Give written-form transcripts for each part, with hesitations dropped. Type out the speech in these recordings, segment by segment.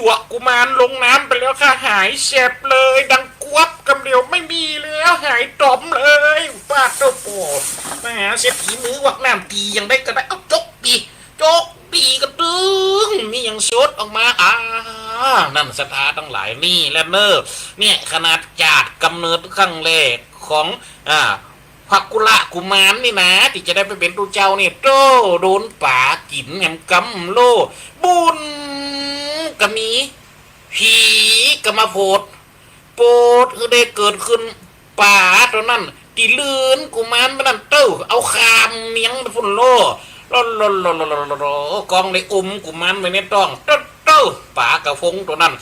ตัวกุมารลงน้ำไปแล้วค่ะหายเจ็บเลยดังกวบกำเดียวไม่มีแล้วหายตอมเลยปาดโตโปมหาเศรษฐีมือวักน้ำตียังได้ก็ได้เอาจกปีกระตึงนี่ยังชดออกมานั่นสถาทั้งหลายนี่และเนอเนี่ยขนาดจาดกำเนิดครั้งแรกของพักกุละกุมารนี่นะที่จะได้ไปเป็นตัวเจ้านี่โตโดนป่ากินแหมกำโลบุญก็มีผีก็มาโปรดคือได้เกิดขึ้นป่าตัวนั้นตีลื่นกุมารมันนั่นเต้าเอาคามเมียงไปฝุ่นโลกองในกุมารไว้ในต้องเต้าป่ากระฟงตัวนั้น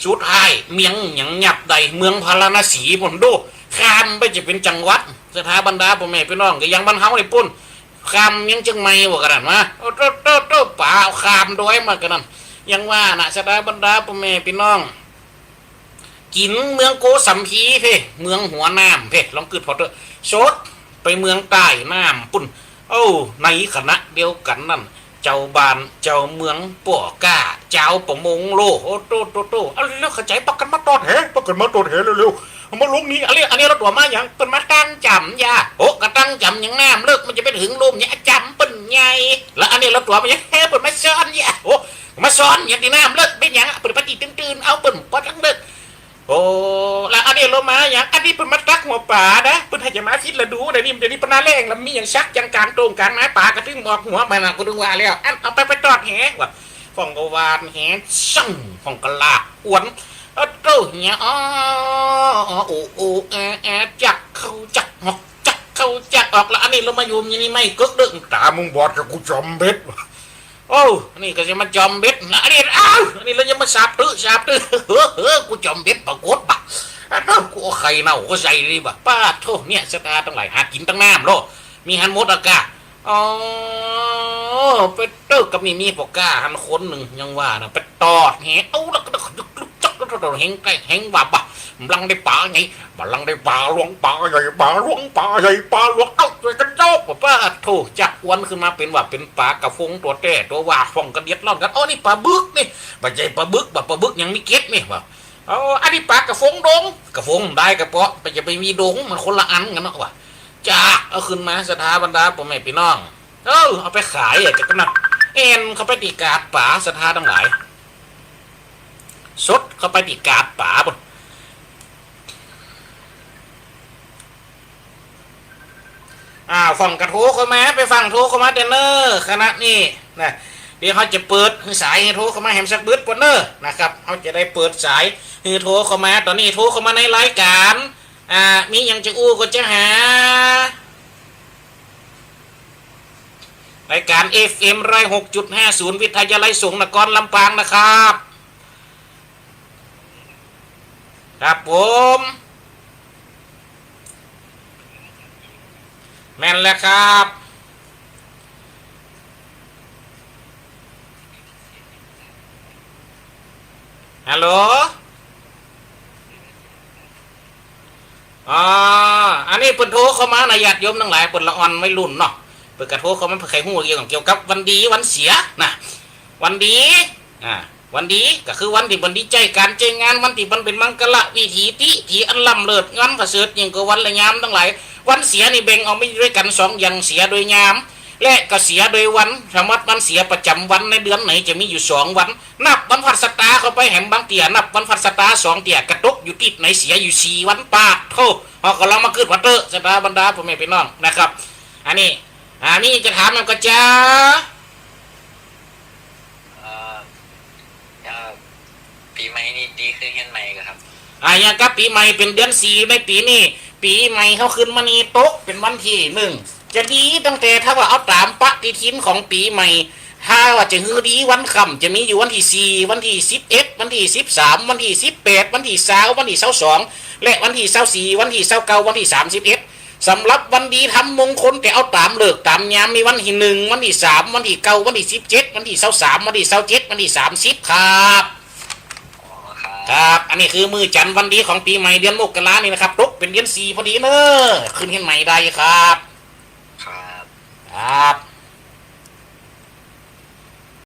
สุดท้ายเมียงหยังหยับใดเมืองพาราณสีผมดูข้ามไปจะเป็นจังหวัดสถาบรรดาพ่อแม่พี่น้องก็ยังบ้านเฮาในปุ่นข้ามยังจังไม่ว่ากันมาเต้าป่าข้ามด้วยมากันนั่นยังว่านะสถาบรรดาพ่อแม่พี่น้องกินเมืองโกสัมพีเพ่เมืองหัวน้ำเพ่ลองกึดพอเถอะโซดไปเมืองใต้น้ำปุ่นในคณะเดียวกันนั่นเจ้าบ้านเจ้าเมืองป่อก้าเจ้าประมงโลโตแล้วเข้าใจปักกันมาตอดแหเร็วมาลุงนี้อันนี้เราตัวมาอย่างเป็นมาตั้งจำยาก็ตั้งจำอย่างน้ำเลิกมันจะไปถึงลมเนี่ยจำเป็นไงแล้วอันนี้เราตัวมาอย่างเป็นมาซ้อนเนี่ยมาซ้อนอย่างที่น้ำเลิกเป็นอย่างเป็นปฏิตื่นเอาเป็นปอดทั้งเลิกแล้วอันนี้เรามาอย่างอันนี้เป็นมาตักหัวป่านะเป็นให้จะมาคิดละดูเดี๋ยวนี้เป็นนาแรงแล้วมีอย่างชักอย่างการตรงการไม้ป่ากระทึงหมอกหัวไปนะกูดึงว่าแล้วเอาไปตอดแหว่ะฟองกวานแหช่างฟองกลาอ้วนเนี่ยจักเข้าจักออกแล้วอันนี้เรามาอยู่อย่างนี้ไม่กึกดึงตามึงบอดกับกูจอมเบ็ดนี่ก็จะมาจอมเบ็ดนะอันนี้เราจะมาสาบตื้อกูจอมเบ็ดปรากฏปะกูไข่เน่าก็ใส่ดีป่ะป้าโทษเนี่ยสตาตั้งหลายหากินตั้งน้ำโลมีฮันมดอากาไปเติร์กับมีปอกาฮันคนหนึ่งยังว่านะไปตอดแหแล้วก็แหงใกล้แหงว่าบ่ลังได้ป่าไงลังได้ป่าหลวงป่าใหญ่ป่าหลวงช่วยกันโจกป้าโถจักวันขึ้นมาเป็นว่าเป็นป่ากระฟงตัวแต่ตัวว่าฟองกระเดียดร่อนกันนี่ปลาบึกนี่บ่ใช่ปลาบึกยังมีเก็ดนี่ว่าอันนี้ปลากระฟงดงกระฟงได้กระเปาะไปจะไปมีดงมันคนละอันกันเนาะว่ะจ้าเอาขึ้นมาสถาบรรดาพ่อแม่พี่น้องเอาไปขายจะกันนะเขาไปตีกาดป่าสถาทั้งหลายสดเข้าไปตีกาดป่าบนฟังกระโถเข้ามาไปฟังโถเข้ามาเดนเนอร์คณะนี่นะเดี๋ยวเขาจะเปิดสายให้โทรเข้ามาแฮมสักบึ้ดปนเนอร์นะครับเขาจะได้เปิดสายให้โทรเข้ามาตอนนี้โทรเข้ามาในรายการมีอย่างจะอู้ก็จะหารายการ FM 106.50 วิทยาลัยสงฆ์นครลำปางนะครับครับผมแม่นแล้วครับฮัลโหลอันนี้เปิดโทรเข้ามานะญาติโยมทั้งหลายเปิดละอ่อนไม่รุ่นเนาะเปิดกระโทรเข้ามาเพื่อใครหูเกี่ยวกับวันดีวันเสียนะวันดีวันดีก็คือวันที่บันดีใจการใจงานวันที่มันเป็นมังกรวิถีที่อันล้ำเลิศงานประเสริฐยิ่งกว่าวันละยามทั้งหลายวันเสียนี่แบ่งเอาไม่ด้วยกัน2อย่างเสียโดยยามและก็เสียโดยวันสมมติวันเสียประจำวันในเดือนไหนจะมีอยู่2วันนับวันพัดสตาเข้าไปแหมบางเตี่ยนับวันพัดสตา2เตี่ยกระตุกอยู่ติดไหนเสียอยู่4วันปาดโทก็ลองมาขึ้นวัดเตอร์สตาบรรดาพ่อแม่พี่น้องนะครับอันนี้นี่จะถามมันก็จะปีใหม่นี่ดีขึ้นยังไงครับอย่างกับปีใหม่เป็นเดือน4ในปีนี้ปีใหม่เขาขึ้นมานี่โต๊ะเป็นวันที่1จะดีตั้งแต่ถ้าว่าเอาตามปฏิทินของปีใหม่ถ้าว่าจะฮือดีวันค่ำจะมีอยู่วันที่4วันที่11วันที่13วันที่18วันที่20วันที่22และวันที่24วันที่29วันที่31สำหรับวันดีทำมงคลแต่เอาตามเลิกตามยามมีวันที่1วันที่3วันที่9วันที่17วันที่23วันที่27วันที่30ครับอันนี้คือมือจันทร์วันดีของปีใหม่เดือนมกรานี่นะครับตกเป็นเดือน4พอดีเนอะขึ้นเห็นใหม่ได้ครับครับ